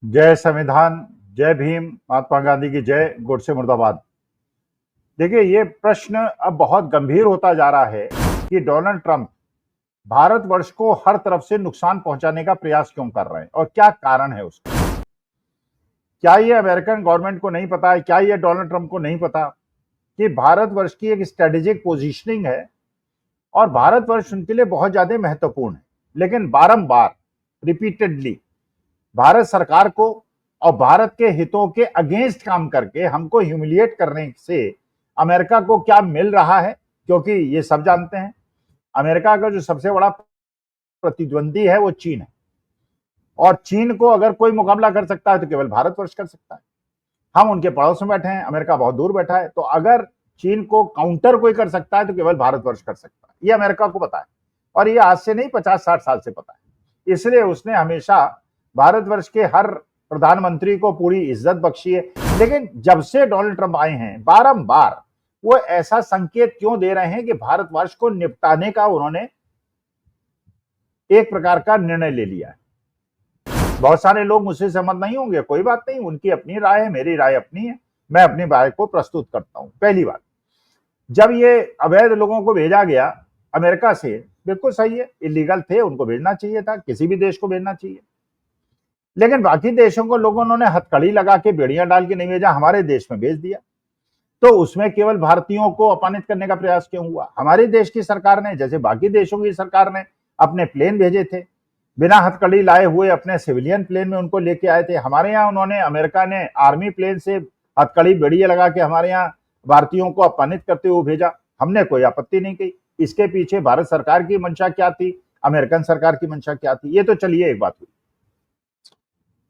जय संविधान, जय भीम, महात्मा गांधी की जय, गोडसे मुर्दाबाद। देखिए, ये प्रश्न अब बहुत गंभीर होता जा रहा है कि डोनाल्ड ट्रंप भारतवर्ष को हर तरफ से नुकसान पहुंचाने का प्रयास क्यों कर रहे हैं और क्या कारण है उसका। क्या ये अमेरिकन गवर्नमेंट को नहीं पता है, क्या ये डोनाल्ड ट्रंप को नहीं पता कि भारतवर्ष की एक स्ट्रेटेजिक पोजीशनिंग है और भारतवर्ष उनके लिए बहुत ज्यादा महत्वपूर्ण है। लेकिन बारंबार, रिपीटेडली भारत सरकार को और भारत के हितों के अगेंस्ट काम करके हमको ह्यूमिलिएट करने से अमेरिका को क्या मिल रहा है, क्योंकि ये सब जानते हैं अमेरिका का जो सबसे बड़ा प्रतिद्वंदी है वो चीन है और चीन को अगर कोई मुकाबला कर सकता है तो केवल भारतवर्ष कर सकता है। हम उनके पड़ोस में बैठे हैं, अमेरिका बहुत दूर बैठा है, तो अगर चीन को काउंटर कोई कर सकता है तो केवल भारतवर्ष कर सकता है। ये अमेरिका को पता है और ये आज से नहीं 50-60 साल से पता है। इसलिए उसने हमेशा भारतवर्ष के हर प्रधानमंत्री को पूरी इज्जत बख्शी है। लेकिन जब से डोनाल्ड ट्रंप आए हैं, बारंबार वो ऐसा संकेत क्यों दे रहे हैं कि भारतवर्ष को निपटाने का उन्होंने एक प्रकार का निर्णय ले लिया है। बहुत सारे लोग मुझसे सहमत नहीं होंगे, कोई बात नहीं, उनकी अपनी राय है, मेरी राय अपनी है, मैं अपनी राय को प्रस्तुत करता हूं। पहली बात, जब ये अवैध लोगों को भेजा गया अमेरिका से, बिल्कुल सही है, इलीगल थे, उनको भेजना चाहिए था, किसी भी देश को भेजना चाहिए। लेकिन बाकी देशों को लोगों ने हथकड़ी लगा के बेड़ियां डाल के नहीं भेजा, हमारे देश में भेज दिया। तो उसमें केवल भारतीयों को अपमानित करने का प्रयास क्यों हुआ? हमारे देश की सरकार ने, जैसे बाकी देशों की सरकार ने अपने प्लेन भेजे थे, बिना हथकड़ी लाए हुए अपने सिविलियन प्लेन में उनको लेके आए थे। हमारे यहाँ उन्होंने, अमेरिका ने आर्मी प्लेन से हथकड़ी बेड़ियां लगा के हमारे यहाँ भारतीयों को अपमानित करते हुए भेजा, हमने कोई आपत्ति नहीं की। इसके पीछे भारत सरकार की मंशा क्या थी, अमेरिकन सरकार की मंशा क्या थी, ये तो चलिए एक बात हुई।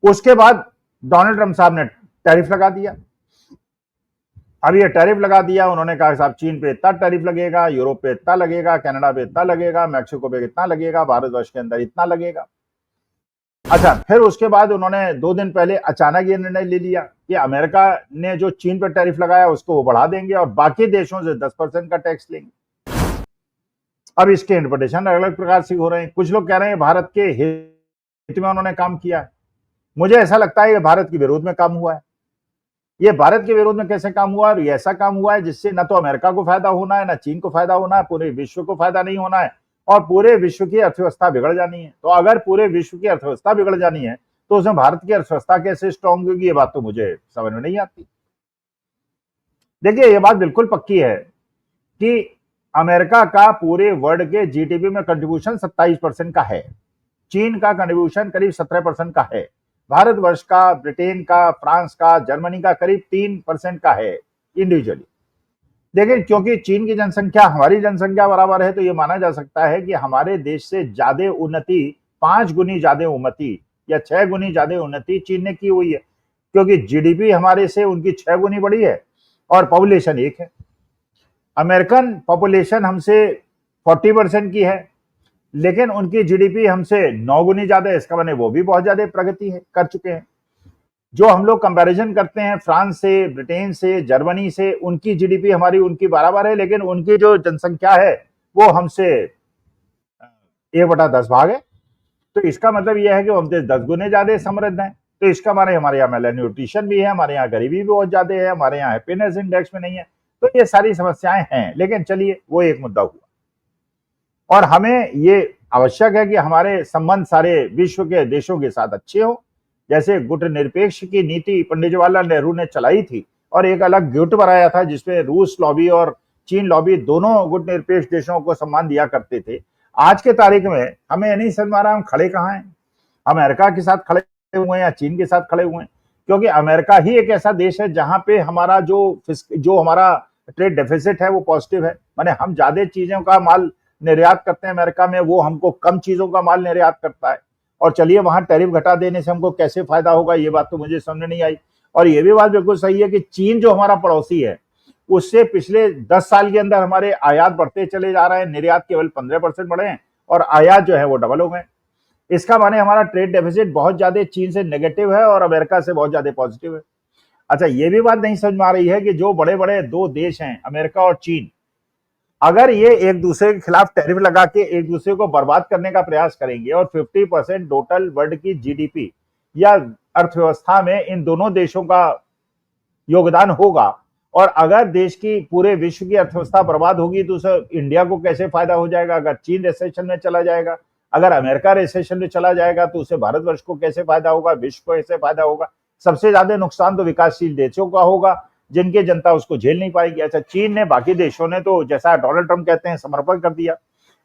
उसके बाद डोनाल्ड ट्रंप साहब ने टैरिफ लगा दिया। अब ये टैरिफ लगा दिया, उन्होंने कहा साहब चीन पे इतना टैरिफ लगेगा, यूरोप पे इतना लगेगा, कनाडा पे इतना लगेगा, मैक्सिको पे इतना लगेगा, भारतवर्ष के अंदर इतना लगेगा। अच्छा, फिर उसके बाद उन्होंने 2 दिन पहले अचानक ये निर्णय ले लिया कि अमेरिका ने जो चीन पे टैरिफ लगाया उसको वो बढ़ा देंगे और बाकी देशों से 10% का टैक्स लेंगे। अब इसके इंटरप्रिटेशन अलग अलग प्रकार से हो रहे हैं। कुछ लोग कह रहे हैं भारत के हित में उन्होंने काम किया है, मुझे ऐसा लगता है कि भारत के विरोध में काम हुआ है। ये भारत के विरोध में कैसे काम हुआ? और ये ऐसा काम हुआ है जिससे न तो अमेरिका को फायदा होना है, न चीन को फायदा होना है, पूरे विश्व को फायदा नहीं होना है और पूरे विश्व की अर्थव्यवस्था बिगड़ जानी है। तो अगर पूरे विश्व की अर्थव्यवस्था बिगड़ जानी है तो उसमें भारत की अर्थव्यवस्था कैसे स्ट्रांग होगी, ये बात तो मुझे समझ में नहीं आती। देखिए, ये बात बिल्कुल पक्की है कि अमेरिका का पूरे वर्ल्ड के जीडीपी में कंट्रीब्यूशन 27% का है, चीन का कंट्रीब्यूशन करीब 17% का है, भारतवर्ष का, ब्रिटेन का, फ्रांस का, जर्मनी का करीब 3% का है इंडिविजुअली। लेकिन क्योंकि चीन की जनसंख्या हमारी जनसंख्या बराबर है तो यह माना जा सकता है कि हमारे देश से ज्यादा उन्नति, 5 गुनी ज्यादा उन्नति या 6 गुनी ज्यादा उन्नति चीन ने की हुई है, क्योंकि जीडीपी हमारे से उनकी 6 गुनी बड़ी है और पॉपुलेशन एक है। अमेरिकन पॉपुलेशन हमसे 40% की है लेकिन उनकी जीडीपी हमसे 9 गुनी ज्यादा है। इसका माने वो भी बहुत ज्यादा प्रगति है, कर चुके हैं। जो हम लोग कंपैरिजन करते हैं फ्रांस से, ब्रिटेन से, जर्मनी से, उनकी जीडीपी हमारी उनकी बराबर है, लेकिन उनकी जो जनसंख्या है वो हमसे 1/10 भाग है। तो इसका मतलब यह है कि हमसे 10 गुने ज्यादा समृद्ध हैं। तो इसका माने हमारे यहाँ मेलन्यूट्रिशन भी है, हमारे यहाँ गरीबी भी बहुत ज्यादा है, हमारे यहाँ हैप्पीनेस इंडेक्स में नहीं है। तो ये सारी समस्याएं हैं, लेकिन चलिए वो एक मुद्दा हुआ। और हमें ये आवश्यक है कि हमारे संबंध सारे विश्व के देशों के साथ अच्छे हो। जैसे गुटनिरपेक्ष की नीति पंडित जवाहरलाल नेहरू ने चलाई थी और एक अलग गुट बनाया था जिसमें रूस लॉबी और चीन लॉबी दोनों गुटनिरपेक्ष देशों को सम्मान दिया करते थे। आज के तारीख में हमें ये नहीं समझ में आ रहा हम खड़े कहाँ हैं, हम अमेरिका के साथ खड़े हुए हैं या चीन के साथ खड़े हुए हैं? क्योंकि अमेरिका ही एक ऐसा देश है जहां पे हमारा जो हमारा ट्रेड डेफिसिट है वो पॉजिटिव है। माने हम ज्यादा चीजों का माल निर्यात करते हैं अमेरिका में, वो हमको कम चीजों का माल निर्यात करता है। और चलिए वहां टैरिफ घटा देने से हमको कैसे फायदा होगा, ये बात तो मुझे समझ नहीं आई। और ये भी बात बिल्कुल सही है कि चीन जो हमारा पड़ोसी है उससे पिछले 10 साल के अंदर हमारे आयात बढ़ते चले जा रहे हैं, निर्यात केवल 15% बढ़े हैं और आयात जो है वो डबल हो गए। इसका माने हमारा ट्रेड डेफिसिट बहुत ज्यादा चीन से नेगेटिव है और अमेरिका से बहुत ज्यादा पॉजिटिव है। अच्छा, ये भी बात नहीं समझ में आ रही है कि जो बड़े बड़े 2 देश हैं अमेरिका और चीन, अगर ये एक दूसरे के खिलाफ टैरिफ लगा के एक दूसरे को बर्बाद करने का प्रयास करेंगे और 50% टोटल वर्ल्ड की जीडीपी या अर्थव्यवस्था में इन दोनों देशों का योगदान होगा। और अगर देश की पूरे विश्व की अर्थव्यवस्था बर्बाद होगी तो उसे इंडिया को कैसे फायदा हो जाएगा? अगर चीन रिसेशन में चला जाएगा, अगर अमेरिका रिसेशन में चला जाएगा तो उसे भारतवर्ष को कैसे फायदा होगा, विश्व को कैसे फायदा होगा? सबसे ज्यादा नुकसान तो विकासशील देशों का होगा जिनकी जनता उसको झेल नहीं पाएगी। अच्छा, चीन ने, बाकी देशों ने तो जैसा डोनाल्ड ट्रंप कहते हैं समर्पण कर दिया।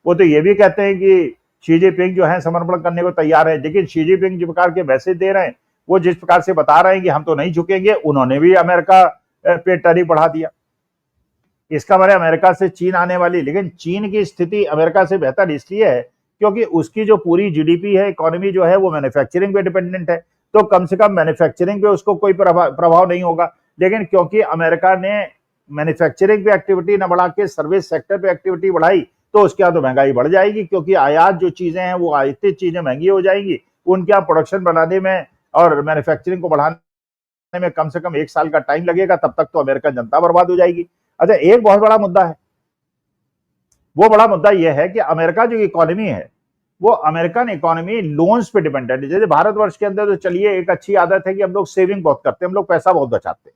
वो तो ये भी कहते हैं कि शी जिनपिंग जो है समर्पण करने को तैयार है, लेकिन शी जिनपिंग जिस प्रकार के मैसेज दे रहे हैं, वो जिस प्रकार से बता रहे हैं कि हम तो नहीं झुकेंगे, उन्होंने भी अमेरिका पे टैरिफ बढ़ा दिया। इसका मतलब अमेरिका से चीन आने वाली, लेकिन चीन की स्थिति अमेरिका से बेहतर इसलिए है क्योंकि उसकी जो पूरी जीडीपी है, इकोनॉमी जो है, वो मैन्युफैक्चरिंग पे डिपेंडेंट है, तो कम से कम मैन्युफैक्चरिंग पे उसको कोई प्रभाव नहीं होगा। लेकिन क्योंकि अमेरिका ने मैन्युफैक्चरिंग पे एक्टिविटी न बढ़ा के सर्विस सेक्टर पे एक्टिविटी बढ़ाई, तो उसके यहाँ तो महंगाई बढ़ जाएगी, क्योंकि आयात जो चीजें हैं वो आयातित चीजें महंगी हो जाएंगी। उनके यहाँ प्रोडक्शन बनाने में और मैन्युफैक्चरिंग को बढ़ाने में कम से कम 1 साल का टाइम लगेगा, तब तक तो अमेरिकन जनता बर्बाद हो जाएगी। अच्छा, एक बहुत बड़ा मुद्दा है, वो बड़ा मुद्दा यह है कि अमेरिका जो इकोनॉमी है, वो अमेरिकन इकोनॉमी लोन्स पे डिपेंडेंट है। जैसे भारतवर्ष के अंदर तो चलिए एक अच्छी आदत है कि हम लोग सेविंग बहुत करते हैं, हम लोग पैसा बहुत बचाते हैं।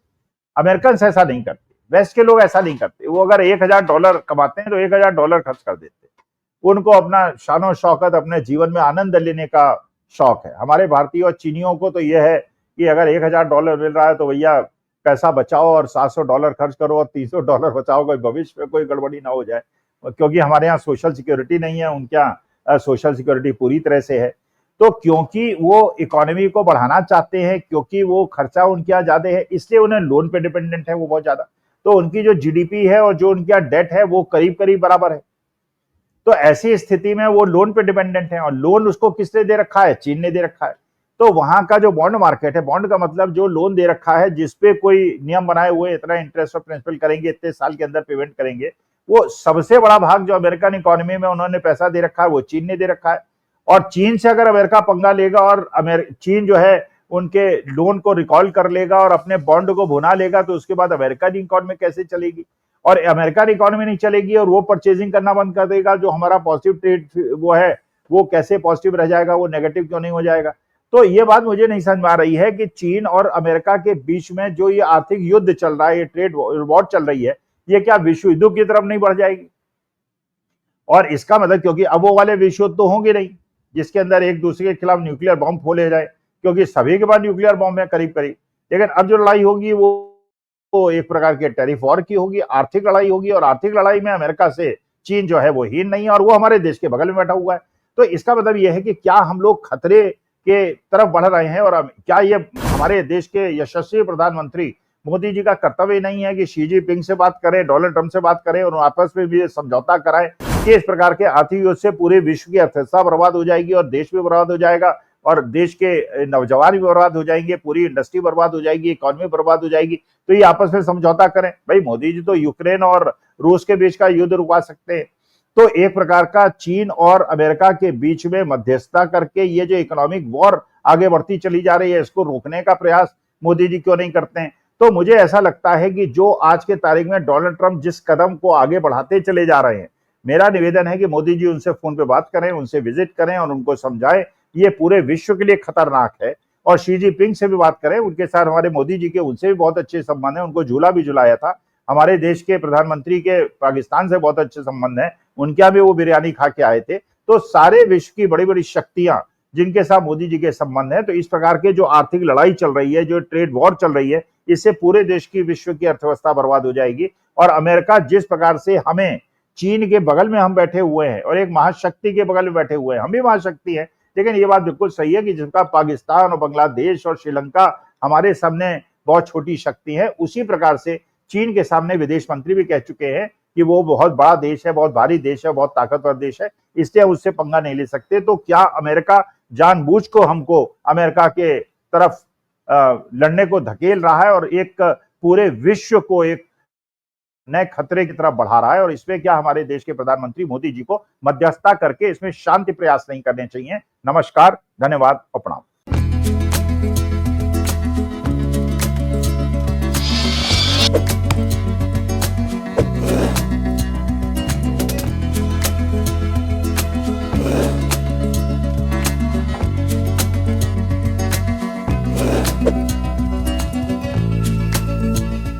अमेरिकन ऐसा नहीं करते, वेस्ट के लोग ऐसा नहीं करते। वो अगर $1000 कमाते हैं तो $1000 खर्च कर देते हैं। उनको अपना शानो शौकत, अपने जीवन में आनंद लेने का शौक है। हमारे भारतीय और चीनियों को तो यह है कि अगर $1000 मिल रहा है तो भैया पैसा बचाओ और $700 खर्च करो और $300 बचाओ, कोई भविष्य में कोई गड़बड़ी ना हो जाए, क्योंकि हमारे यहाँ सोशल सिक्योरिटी नहीं है, उनके यहाँ सोशल सिक्योरिटी पूरी तरह से है। तो क्योंकि वो इकोनॉमी को बढ़ाना चाहते हैं, क्योंकि वो खर्चा उनके यहाँ ज्यादा है, इसलिए उन्हें लोन पे डिपेंडेंट है वो बहुत ज्यादा। तो उनकी जो जीडीपी है और जो उनके यहाँ डेट है वो करीब करीब बराबर है। तो ऐसी स्थिति में वो लोन पे डिपेंडेंट है, और लोन उसको किसने दे रखा है? चीन ने दे रखा है। तो वहां का जो बॉन्ड मार्केट है, बॉन्ड का मतलब जो लोन दे रखा है, जिसपे कोई नियम बनाए हुए, इतना इंटरेस्ट और प्रिंसिपल करेंगे, इतने साल के अंदर पेमेंट करेंगे, वो सबसे बड़ा भाग जो अमेरिकन इकोनॉमी में उन्होंने पैसा दे रखा है वो चीन ने दे रखा है। और चीन से अगर अमेरिका पंगा लेगा और चीन जो है उनके लोन को रिकॉल कर लेगा और अपने बॉन्ड को भुना लेगा, तो उसके बाद अमेरिकन इकोनॉमी कैसे चलेगी? और अमेरिकन इकोनॉमी नहीं चलेगी और वो परचेजिंग करना बंद कर देगा, जो हमारा पॉजिटिव ट्रेड वो है वो कैसे पॉजिटिव रह जाएगा, वो नेगेटिव क्यों नहीं हो जाएगा? तो ये बात मुझे नहीं समझ में आ रही है कि चीन और अमेरिका के बीच में जो ये आर्थिक युद्ध चल रहा है, ये ट्रेड वॉर चल रही है, ये क्या विश्व युद्धों की तरफ नहीं बढ़ जाएगी? और इसका मतलब, क्योंकि अब वो वाले विश्व युद्ध तो होंगे नहीं जिसके अंदर एक दूसरे के खिलाफ न्यूक्लियर बॉम्ब खोले जाए, क्योंकि सभी के पास न्यूक्लियर बॉम्ब है करीब करीब। लेकिन अब जो लड़ाई होगी वो एक प्रकार के टैरिफ वॉर की होगी, आर्थिक लड़ाई होगी, और आर्थिक लड़ाई में अमेरिका से चीन जो है वो हीन नहीं है, और वो हमारे देश के बगल में बैठा हुआ है। तो इसका मतलब यह है कि क्या हम लोग खतरे के तरफ बढ़ रहे हैं, और क्या ये हमारे देश के यशस्वी प्रधानमंत्री मोदी जी का कर्तव्य नहीं है कि शी जिनपिंग से बात करें, डोनाल्ड ट्रंप से बात करें और आपस में भी समझौता कराएं कि इस प्रकार के आर्थिक युद्ध से पूरे विश्व की अर्थव्यवस्था बर्बाद हो जाएगी और देश भी बर्बाद हो जाएगा, और देश के नौजवान भी बर्बाद हो जाएंगे, पूरी इंडस्ट्री बर्बाद हो जाएगी, इकोनॉमी बर्बाद हो जाएगी। तो ये आपस में समझौता करें। भाई, मोदी जी तो यूक्रेन और रूस के बीच का युद्ध रुकवा सकते हैं। तो एक प्रकार का चीन और अमेरिका के बीच में मध्यस्थता करके ये जो इकोनॉमिक वॉर आगे बढ़ती चली जा रही है, इसको रोकने का प्रयास मोदी जी क्यों नहीं करते हैं? तो मुझे ऐसा लगता है कि जो आज के तारीख में डोनाल्ड ट्रंप जिस कदम को आगे बढ़ाते चले जा रहे हैं, मेरा निवेदन है कि मोदी जी उनसे फोन पे बात करें, उनसे विजिट करें और उनको समझाएं ये पूरे विश्व के लिए खतरनाक है। और शी जिनपिंग से भी बात करें, उनके साथ हमारे मोदी जी के उनसे भी बहुत अच्छे संबंध है, उनको झूला भी झुलाया था। हमारे देश के प्रधानमंत्री के पाकिस्तान से बहुत अच्छे संबंध है, उनके यहाँ भी वो बिरयानी खा के आए थे। तो सारे विश्व की बड़ी बड़ी शक्तियां जिनके साथ मोदी जी के संबंध है, तो इस प्रकार के जो आर्थिक लड़ाई चल रही है, जो ट्रेड वॉर चल रही है, इससे पूरे देश की, विश्व की अर्थव्यवस्था बर्बाद हो जाएगी। और अमेरिका जिस प्रकार से हमें, चीन के बगल में हम बैठे हुए हैं और एक महाशक्ति के बगल में बैठे हुए हैं, हम भी महाशक्ति है, लेकिन ये बात बिल्कुल सही है कि जिसका पाकिस्तान और बांग्लादेश और श्रीलंका हमारे सामने बहुत छोटी शक्ति है, उसी प्रकार से चीन के सामने विदेश मंत्री भी कह चुके हैं कि वो बहुत बड़ा देश है, बहुत भारी देश है, बहुत ताकतवर देश है, इसलिए उससे पंगा नहीं ले सकते। तो क्या अमेरिका जानबूझ को हमको अमेरिका के तरफ लड़ने को धकेल रहा है और एक पूरे विश्व को एक नए खतरे की तरफ बढ़ा रहा है? और इसमें क्या हमारे देश के प्रधानमंत्री मोदी जी को मध्यस्थता करके इसमें शांति प्रयास नहीं करने चाहिए? नमस्कार, धन्यवाद और प्रणाम। धन्यवाद।